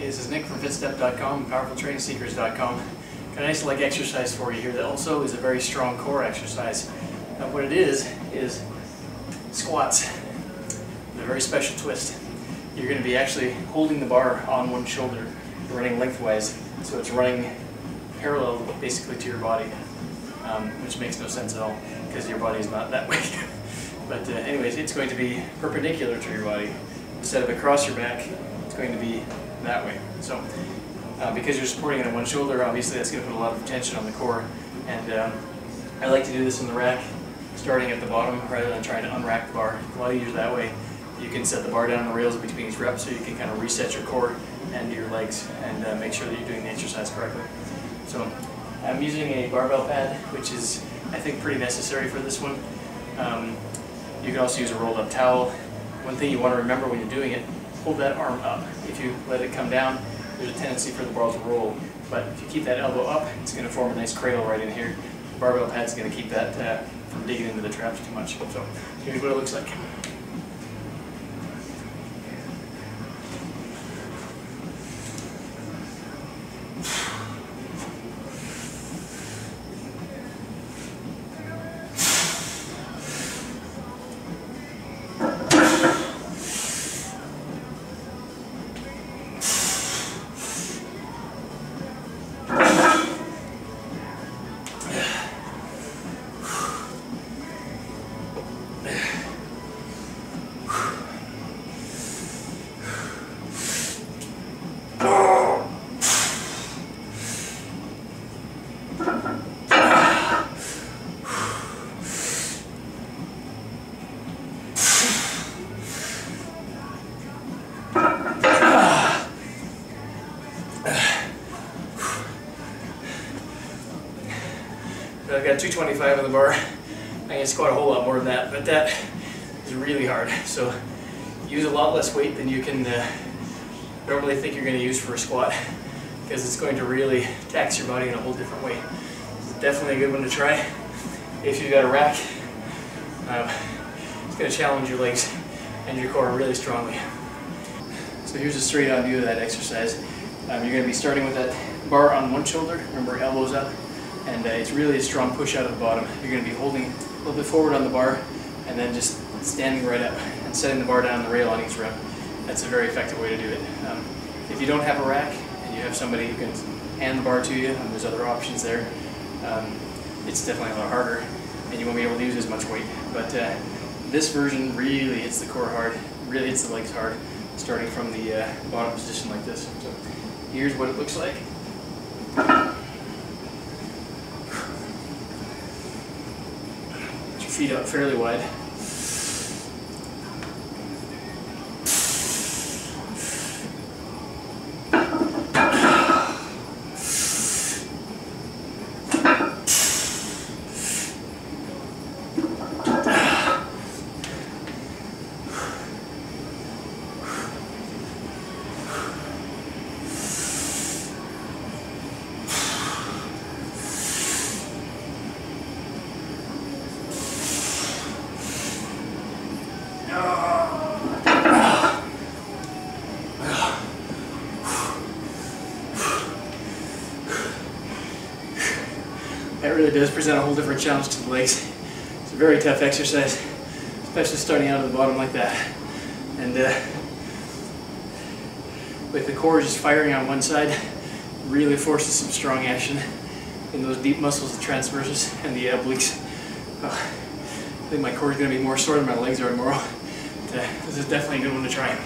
Hey, this is Nick from fitstep.com, powerfultrainingseekers.com. Got a nice leg exercise for you here that also is a very strong core exercise. Now what it is squats with a very special twist. You're going to be actually holding the bar on one shoulder, running lengthwise, so it's running parallel basically to your body, which makes no sense at all because your body is not that way. But anyways, it's going to be perpendicular to your body. Instead of across your back, it's going to be that way. So because you're supporting it on one shoulder, obviously that's going to put a lot of tension on the core. And I like to do this in the rack, starting at the bottom rather than trying to unrack the bar. A lot easier that way. You can set the bar down on the rails between each rep so you can kind of reset your core and your legs and make sure that you're doing the exercise correctly. So I'm using a barbell pad, which is, I think, pretty necessary for this one. You can also use a rolled up towel. One thing you want to remember when you're doing it, hold that arm up. If you let it come down, there's a tendency for the bar to roll. But if you keep that elbow up, it's going to form a nice cradle right in here. The barbell pad is going to keep that from digging into the traps too much. So here's what it looks like. I've got 225 on the bar. I can squat a whole lot more than that, but that is really hard. So use a lot less weight than you can normally think you're going to use for a squat, because it's going to really tax your body in a whole different way. It's definitely a good one to try. If you've got a rack, it's going to challenge your legs and your core really strongly. So here's a straight on view of that exercise. You're going to be starting with that bar on one shoulder. Remember, elbows up. And it's really a strong push out of the bottom. You're going to be holding a little bit forward on the bar and then just standing right up and setting the bar down on the rail on each rep. That's a very effective way to do it. If you don't have a rack and you have somebody who can hand the bar to you, and there's other options there, it's definitely a lot harder and you won't be able to use as much weight. But this version really hits the core hard, really hits the legs hard, starting from the bottom position like this. So here's what it looks like. Feet up fairly wide. That really does present a whole different challenge to the legs. It's a very tough exercise, especially starting out at the bottom like that. And with the core just firing on one side, really forces some strong action in those deep muscles, the transversus and the obliques. I think my core is going to be more sore than my legs are tomorrow. But, this is definitely a good one to try.